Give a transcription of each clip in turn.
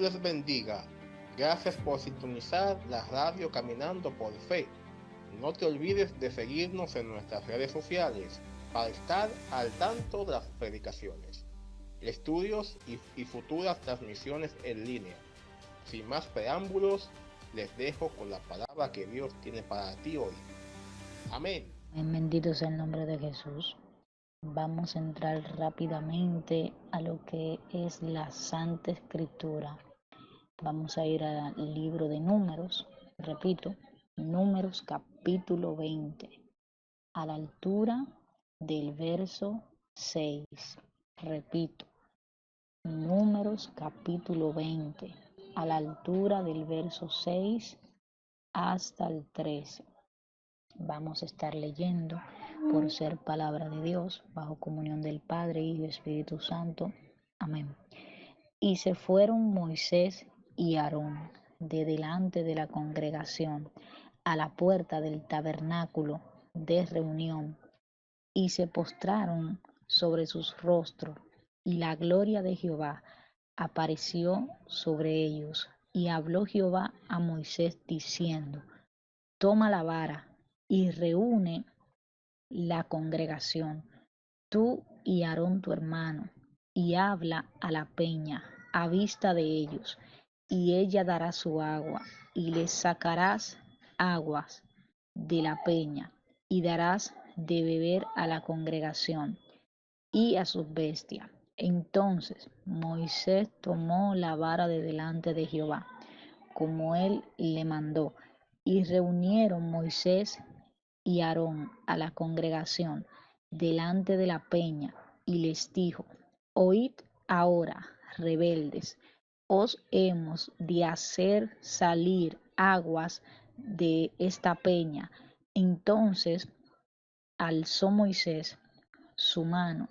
les bendiga. Gracias por sintonizar la radio Caminando por Fe. No te olvides de seguirnos en nuestras redes sociales para estar al tanto de las predicaciones, estudios y futuras transmisiones en línea. Sin más preámbulos, les dejo con la palabra que Dios tiene para ti hoy. Amén. Bendito sea el nombre de Jesús. Vamos a entrar rápidamente a lo que es la Santa Escritura. Vamos a ir al libro de Números, repito, Números capítulo 20, a la altura del verso 6. Repito, Números capítulo 20, a la altura del verso 6 hasta el 13. Vamos a estar leyendo por ser palabra de Dios, bajo comunión del Padre, Hijo y Espíritu Santo. Amén. Y se fueron Moisés y Aarón de delante de la congregación a la puerta del tabernáculo de reunión, y se postraron sobre sus rostros, y la gloria de Jehová apareció sobre ellos. Y habló Jehová a Moisés diciendo: Toma la vara y reúne la congregación, tú y Aarón tu hermano, y habla a la peña a vista de ellos, y ella dará su agua, y les sacarás aguas de la peña, y darás de beber a la congregación y a sus bestias. Entonces Moisés tomó la vara de delante de Jehová, como él le mandó, y reunieron Moisés y Aarón a la congregación delante de la peña, y les dijo: Oíd ahora, rebeldes, os hemos de hacer salir aguas de esta peña. Entonces alzó Moisés su mano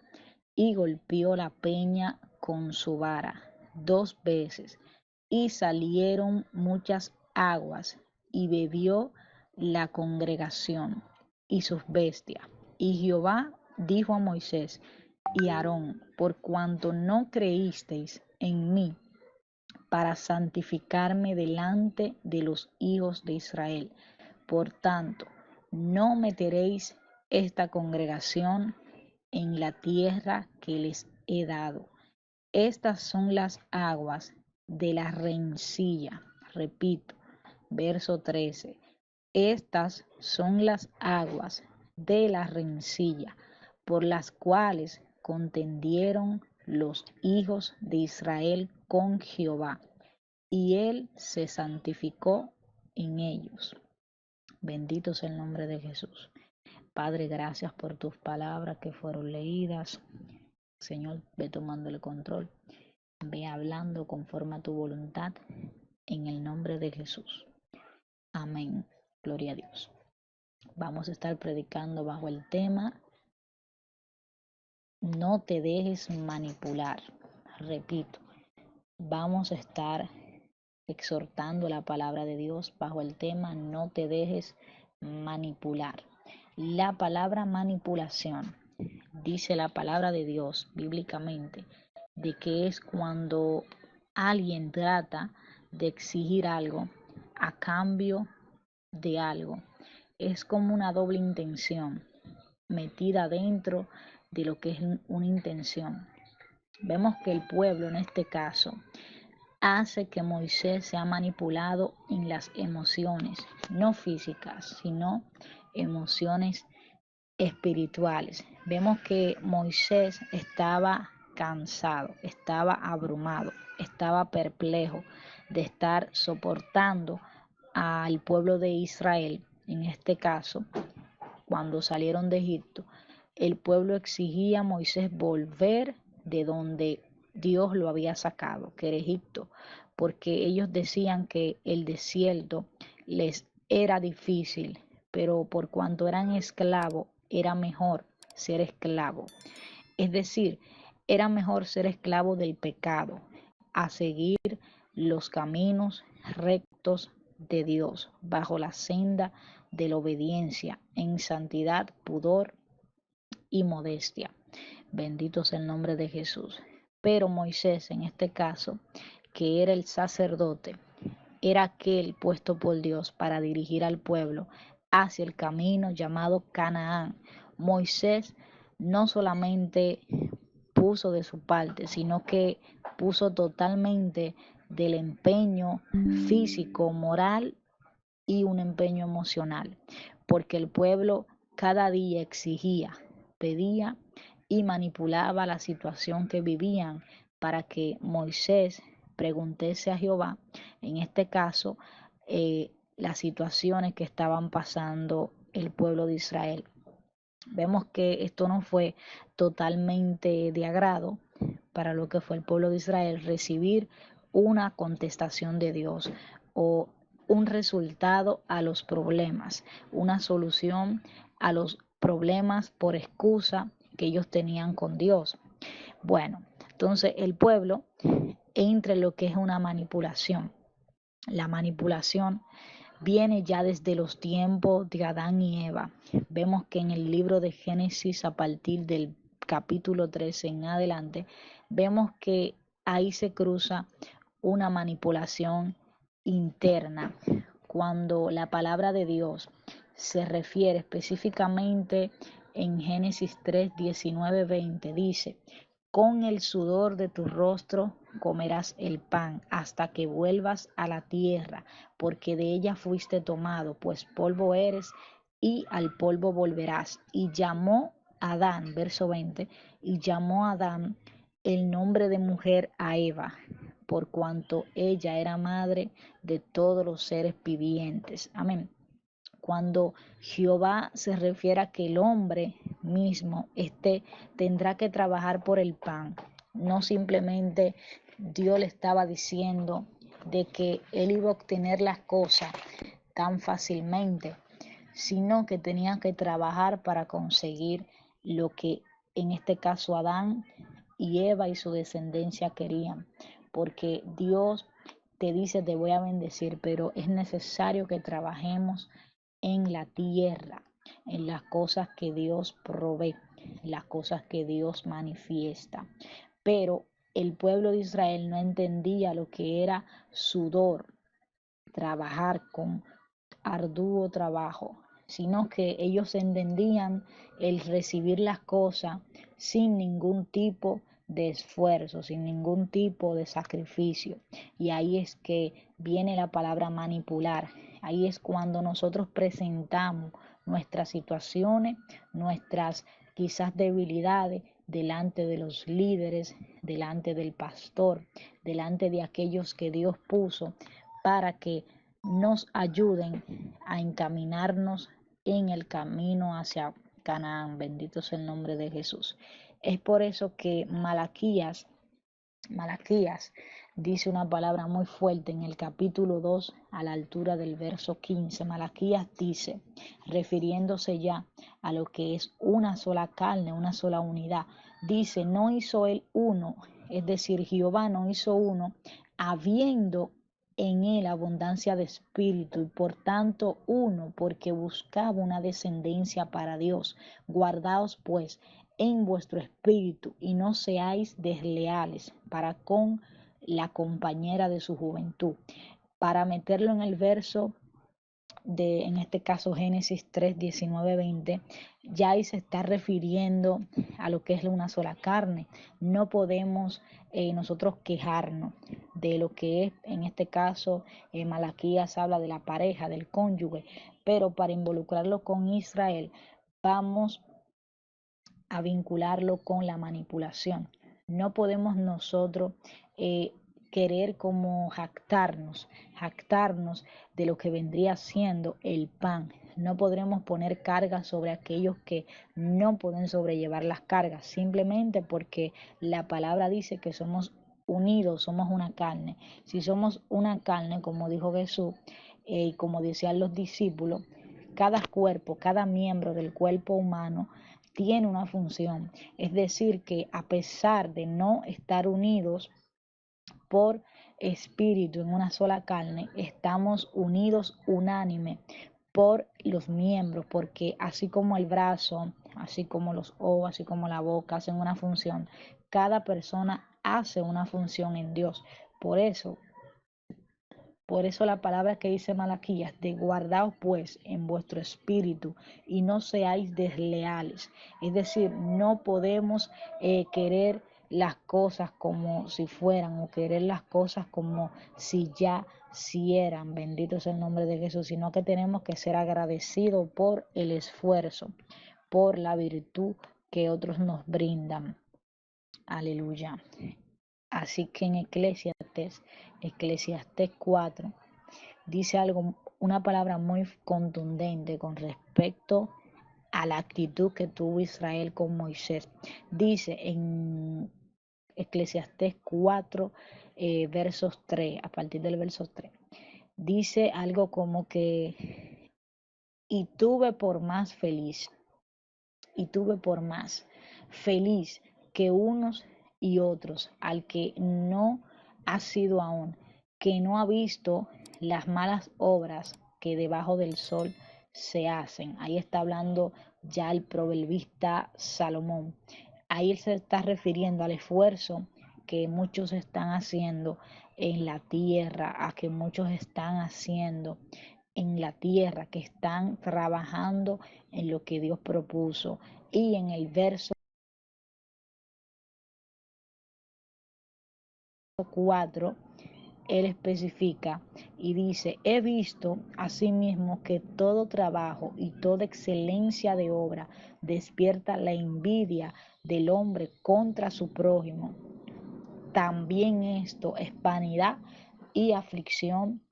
y golpeó la peña con su vara 2 veces, y salieron muchas aguas, y bebió la congregación y sus bestias. Y Jehová dijo a Moisés y a Aarón: por cuanto no creísteis en mí para santificarme delante de los hijos de Israel, por tanto, no meteréis esta congregación en la tierra que les he dado. Estas son las aguas de la rencilla. Repito, verso 13. Estas son las aguas de la rencilla, por las cuales contendieron los hijos de Israel con Jehová, y él se santificó en ellos. Bendito sea el nombre de Jesús. Padre, gracias por tus palabras que fueron leídas. Señor, ve tomando el control. Ve hablando conforme a tu voluntad, en el nombre de Jesús. Amén. Gloria a Dios. Vamos a estar predicando bajo el tema: no te dejes manipular. Repito, vamos a estar exhortando la palabra de Dios bajo el tema: no te dejes manipular. La palabra manipulación, dice la palabra de Dios bíblicamente, de que es cuando alguien trata de exigir algo a cambio de algo. Es como una doble intención metida dentro de lo que es una intención. Vemos que el pueblo en este caso hace que Moisés sea manipulado en las emociones, no físicas, sino emociones espirituales. Vemos que Moisés estaba cansado, estaba abrumado, estaba perplejo de estar soportando al pueblo de Israel. En este caso, cuando salieron de Egipto, el pueblo exigía a Moisés volver de donde Dios lo había sacado, que era Egipto, porque ellos decían que el desierto les era difícil, pero por cuanto eran esclavos, era mejor ser esclavo. Es decir, era mejor ser esclavo del pecado a seguir los caminos rectos de Dios, bajo la senda de la obediencia, en santidad, pudor y modestia. Bendito sea el nombre de Jesús. Pero Moisés, en este caso, que era el sacerdote, era aquel puesto por Dios para dirigir al pueblo hacia el camino llamado Canaán. Moisés no solamente puso de su parte, sino que puso totalmente del empeño físico, moral y un empeño emocional, porque el pueblo cada día exigía, pedía y manipulaba la situación que vivían para que Moisés preguntase a Jehová, en este caso, las situaciones que estaban pasando el pueblo de Israel. Vemos que esto no fue totalmente de agrado para lo que fue el pueblo de Israel recibir una contestación de Dios o un resultado a los problemas, una solución a los problemas por excusa que ellos tenían con Dios. Bueno, entonces el pueblo entra en lo que es una manipulación. La manipulación viene ya desde los tiempos de Adán y Eva. Vemos que en el libro de Génesis, a partir del capítulo 13 en adelante, vemos que ahí se cruza una manipulación interna. Cuando la palabra de Dios se refiere específicamente en Génesis 3, 19, 20, dice: con el sudor de tu rostro comerás el pan hasta que vuelvas a la tierra, porque de ella fuiste tomado, pues polvo eres y al polvo volverás. Y llamó Adán, verso 20, y llamó Adán el nombre de mujer a Eva, por cuanto ella era madre de todos los seres vivientes. Amén. Cuando Jehová se refiere a que el hombre mismo tendrá que trabajar por el pan, no simplemente Dios le estaba diciendo de que él iba a obtener las cosas tan fácilmente, sino que tenía que trabajar para conseguir lo que en este caso Adán y Eva y su descendencia querían, porque Dios te dice: te voy a bendecir, pero es necesario que trabajemos en la tierra, en las cosas que Dios provee, las cosas que Dios manifiesta. Pero el pueblo de Israel no entendía lo que era sudor, trabajar con arduo trabajo, sino que ellos entendían el recibir las cosas sin ningún tipo de esfuerzo, sin ningún tipo de sacrificio. Y ahí es que viene la palabra manipular. Ahí es cuando nosotros presentamos nuestras situaciones, nuestras quizás debilidades delante de los líderes, delante del pastor, delante de aquellos que Dios puso para que nos ayuden a encaminarnos en el camino hacia Canaán. Bendito sea el nombre de Jesús. Es por eso que Malaquías dice una palabra muy fuerte en el capítulo 2 a la altura del verso 15. Malaquías dice, refiriéndose ya a lo que es una sola carne, una sola unidad, dice: no hizo él uno, es decir, Jehová no hizo uno, habiendo en él abundancia de espíritu, y por tanto uno, porque buscaba una descendencia para Dios. Guardaos pues en vuestro espíritu y no seáis desleales para con la compañera de su juventud. Para meterlo en el verso de, en este caso, Génesis 3, 19, 20, ya ahí se está refiriendo a lo que es una sola carne. No podemos nosotros quejarnos de lo que es, en este caso, Malaquías habla de la pareja, del cónyuge, pero para involucrarlo con Israel, vamos a vincularlo con la manipulación. No podemos nosotros querer como jactarnos de lo que vendría siendo el pan. No podremos poner cargas sobre aquellos que no pueden sobrellevar las cargas, simplemente porque la palabra dice que somos unidos, somos una carne. Si somos una carne, como dijo Jesús, y como decían los discípulos, cada cuerpo, cada miembro del cuerpo humano tiene una función. Es decir, que a pesar de no estar unidos por espíritu en una sola carne, estamos unidos unánime por los miembros, porque así como el brazo, así como los ojos, así como la boca hacen una función, cada persona hace una función en Dios. Por eso la palabra que dice Malaquías, de guardaos pues en vuestro espíritu y no seáis desleales. Es decir, no podemos querer las cosas como si fueran o querer las cosas como si eran. Bendito es el nombre de Jesús, sino que tenemos que ser agradecidos por el esfuerzo, por la virtud que otros nos brindan. Aleluya. Así que en Eclesiastés 4, dice algo, una palabra muy contundente con respecto a la actitud que tuvo Israel con Moisés. Dice en Eclesiastés 4, versos 3, a partir del verso 3, dice algo como que, y tuve por más feliz que unos y otros, al que no ha sido aún, que no ha visto las malas obras que debajo del sol se hacen. Ahí está hablando ya el proverbista Salomón. Ahí él se está refiriendo al esfuerzo que muchos están haciendo en la tierra, a que muchos están haciendo en la tierra, que están trabajando en lo que Dios propuso. Y en el verso 4, él especifica y dice, he visto asimismo que todo trabajo y toda excelencia de obra despierta la envidia del hombre contra su prójimo. También esto es vanidad y aflicción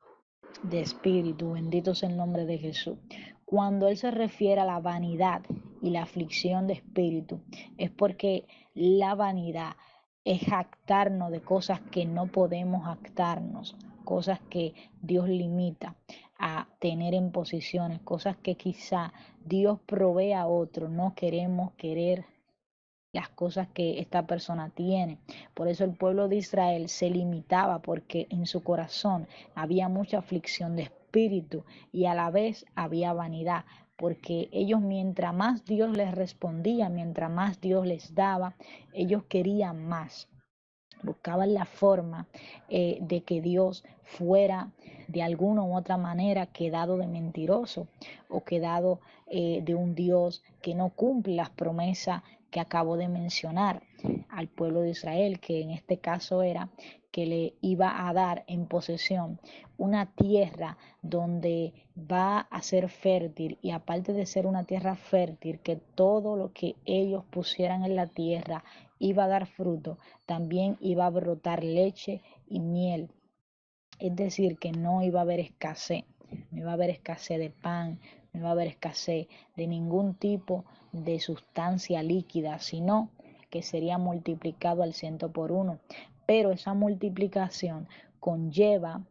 de espíritu. Bendito sea el nombre de Jesús. Cuando él se refiere a la vanidad y la aflicción de espíritu, es porque la vanidad es jactarnos de cosas que no podemos jactarnos, cosas que Dios limita a tener en posiciones, cosas que quizá Dios provee a otro, no queremos querer las cosas que esta persona tiene. Por eso el pueblo de Israel se limitaba, porque en su corazón había mucha aflicción de espíritu y a la vez había vanidad, porque ellos, mientras más Dios les respondía, mientras más Dios les daba, ellos querían más. Buscaban la forma de que Dios fuera de alguna u otra manera quedado de mentiroso o quedado de un Dios que no cumple las promesas que acabo de mencionar al pueblo de Israel, que en este caso era que le iba a dar en posesión una tierra donde va a ser fértil, y aparte de ser una tierra fértil, que todo lo que ellos pusieran en la tierra iba a dar fruto, también iba a brotar leche y miel. Es decir, que no iba a haber escasez, no iba a haber escasez de pan, no iba a haber escasez de ningún tipo de sustancia líquida, sino que sería multiplicado al 100 por 1. Pero esa multiplicación conlleva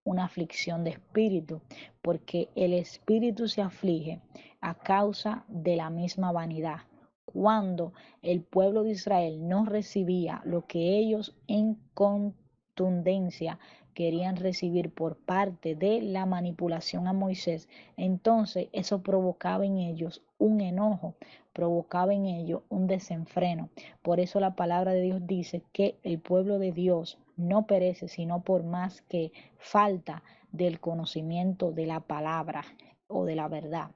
una aflicción de espíritu, porque el espíritu se aflige a causa de la misma vanidad. Cuando el pueblo de Israel no recibía lo que ellos en contundencia querían recibir por parte de la manipulación a Moisés, entonces eso provocaba en ellos un enojo, provocaba en ellos un desenfreno. Por eso la palabra de Dios dice que el pueblo de Dios no perece, sino por más que falta del conocimiento de la palabra o de la verdad.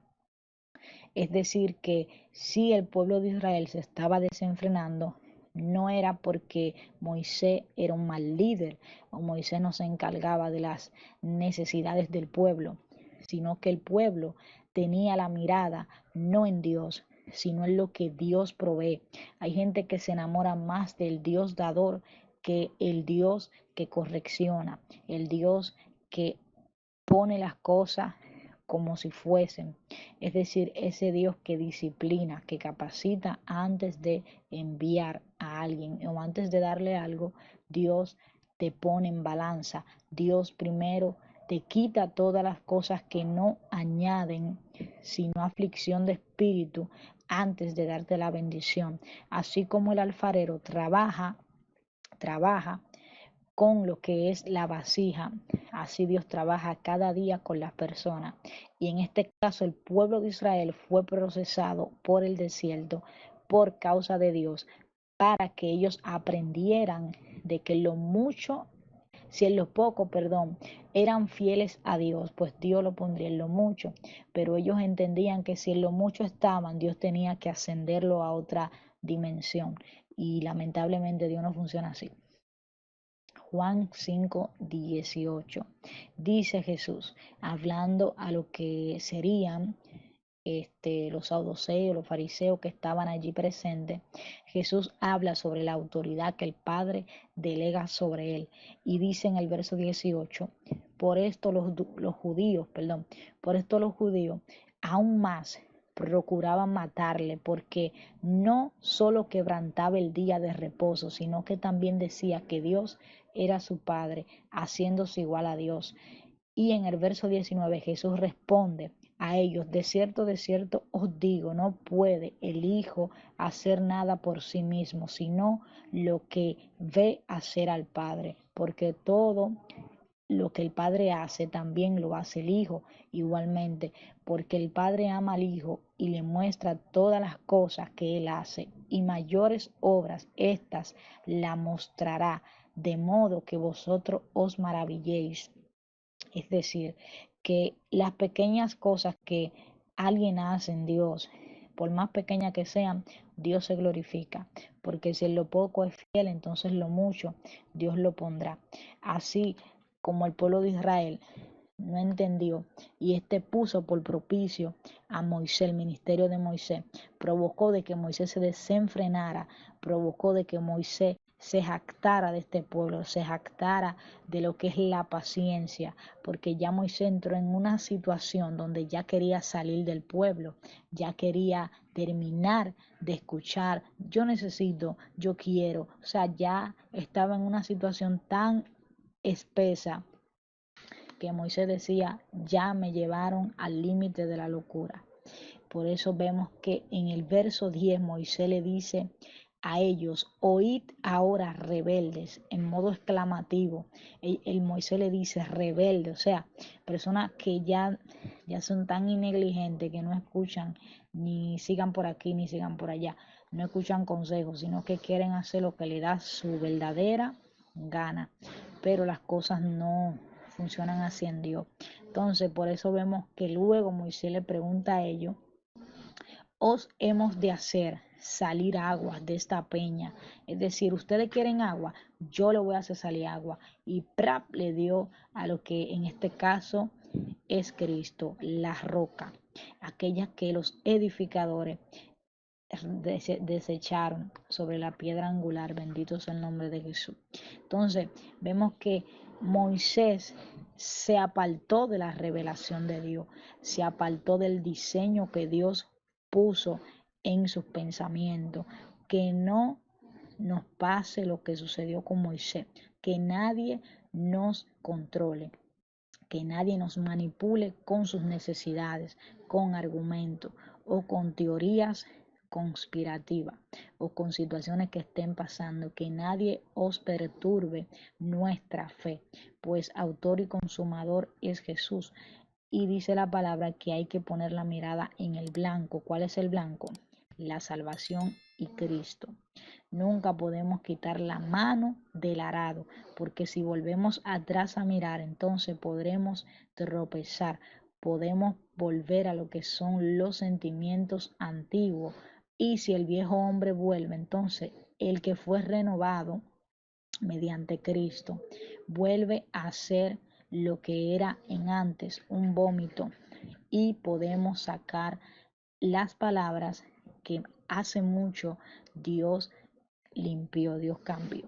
Es decir, que si el pueblo de Israel se estaba desenfrenando, no era porque Moisés era un mal líder o Moisés no se encargaba de las necesidades del pueblo, sino que el pueblo tenía la mirada no en Dios, sino en lo que Dios provee. Hay gente que se enamora más del Dios dador que el Dios que correcciona, el Dios que pone las cosas como si fuesen, es decir, ese Dios que disciplina, que capacita antes de enviar a alguien o antes de darle algo. Dios te pone en balanza, Dios primero te quita todas las cosas que no añaden sino aflicción de espíritu antes de darte la bendición. Así como el alfarero trabaja con lo que es la vasija, así Dios trabaja cada día con las personas. Y en este caso el pueblo de Israel fue procesado por el desierto por causa de Dios, para que ellos aprendieran de que lo mucho Si en lo poco, eran fieles a Dios, pues Dios lo pondría en lo mucho. Pero ellos entendían que si en lo mucho estaban, Dios tenía que ascenderlo a otra dimensión. Y lamentablemente Dios no funciona así. Juan 5:18. Dice Jesús, hablando a lo que serían los saduceos, los fariseos que estaban allí presentes, Jesús habla sobre la autoridad que el Padre delega sobre él. Y dice en el verso 18, por esto los judíos, por esto los judíos aún más procuraban matarle, porque no solo quebrantaba el día de reposo, sino que también decía que Dios era su Padre, haciéndose igual a Dios. Y en el verso 19 Jesús responde a ellos, de cierto os digo, no puede el Hijo hacer nada por sí mismo, sino lo que ve hacer al Padre, porque todo lo que el Padre hace también lo hace el Hijo igualmente, porque el Padre ama al Hijo y le muestra todas las cosas que Él hace, y mayores obras estas la mostrará, de modo que vosotros os maravilléis. Es decir, que las pequeñas cosas que alguien hace en Dios, por más pequeñas que sean, Dios se glorifica, porque si en lo poco es fiel, entonces lo mucho Dios lo pondrá. Así como el pueblo de Israel no entendió y puso por propicio a Moisés, el ministerio de Moisés, provocó de que Moisés se desenfrenara, provocó de que Moisés se jactara de este pueblo, se jactara de lo que es la paciencia, porque ya Moisés entró en una situación donde ya quería salir del pueblo, ya quería terminar de escuchar, yo necesito, yo quiero, o sea, ya estaba en una situación tan espesa que Moisés decía, ya me llevaron al límite de la locura. Por eso vemos que en el verso 10 Moisés le dice a ellos, oíd ahora rebeldes, en modo exclamativo. El Moisés le dice rebelde, o sea, personas que ya son tan negligentes que no escuchan, ni sigan por aquí, ni sigan por allá, no escuchan consejos, sino que quieren hacer lo que le da su verdadera gana. Pero las cosas no funcionan así en Dios. Entonces, por eso vemos que luego Moisés le pregunta a ellos, os hemos de hacer salir agua de esta peña. Es decir, ustedes quieren agua, yo le voy a hacer salir agua. Y Prap le dio a lo que en este caso es Cristo, la roca, aquella que los edificadores desecharon sobre la piedra angular. Bendito sea el nombre de Jesús. Entonces, vemos que Moisés se apartó de la revelación de Dios, se apartó del diseño que Dios puso en sus pensamientos. Que no nos pase lo que sucedió con Moisés, que nadie nos controle, que nadie nos manipule con sus necesidades, con argumentos o con teorías conspirativas o con situaciones que estén pasando, que nadie os perturbe nuestra fe, pues autor y consumador es Jesús. Y dice la palabra que hay que poner la mirada en el blanco. ¿Cuál es el blanco? La salvación y Cristo. Nunca podemos quitar la mano del arado, porque si volvemos atrás a mirar, entonces podremos tropezar, podemos volver a lo que son los sentimientos antiguos. Y si el viejo hombre vuelve, entonces el que fue renovado mediante Cristo vuelve a ser lo que era en antes, un vómito, y podemos sacar las palabras que hace mucho Dios limpió, Dios cambió.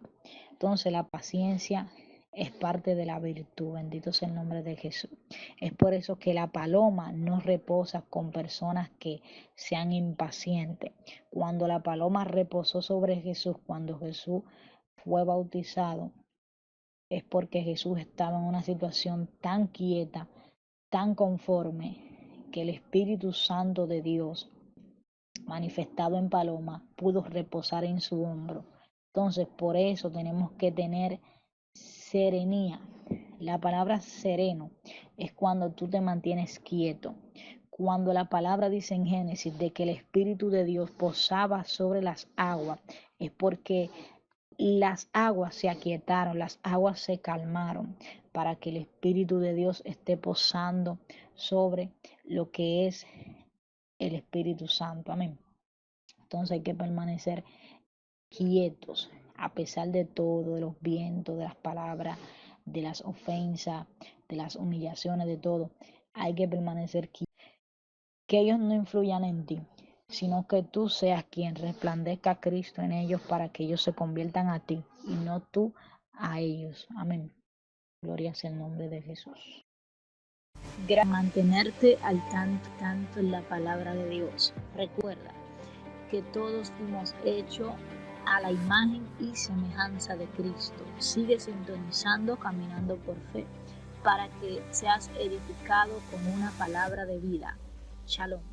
Entonces la paciencia es parte de la virtud, bendito sea el nombre de Jesús. Es por eso que la paloma no reposa con personas que sean impacientes. Cuando la paloma reposó sobre Jesús, cuando Jesús fue bautizado, es porque Jesús estaba en una situación tan quieta, tan conforme, que el Espíritu Santo de Dios, manifestado en paloma, pudo reposar en su hombro. Entonces, por eso tenemos que tener serenía. La palabra sereno es cuando tú te mantienes quieto. Cuando la palabra dice en Génesis de que el Espíritu de Dios posaba sobre las aguas, es porque las aguas se aquietaron, las aguas se calmaron, para que el Espíritu de Dios esté posando sobre lo que es el Espíritu Santo. Amén. Entonces hay que permanecer quietos a pesar de todo, de los vientos, de las palabras, de las ofensas, de las humillaciones, de todo. Hay que permanecer quietos. Que ellos no influyan en ti, sino que tú seas quien resplandezca a Cristo en ellos para que ellos se conviertan a ti y no tú a ellos. Amén. Gloria sea el nombre de Jesús. Mantenerte al tanto en la palabra de Dios. Recuerda que todos fuimos hechos a la imagen y semejanza de Cristo. Sigue sintonizando, caminando por fe, para que seas edificado con una palabra de vida. Shalom.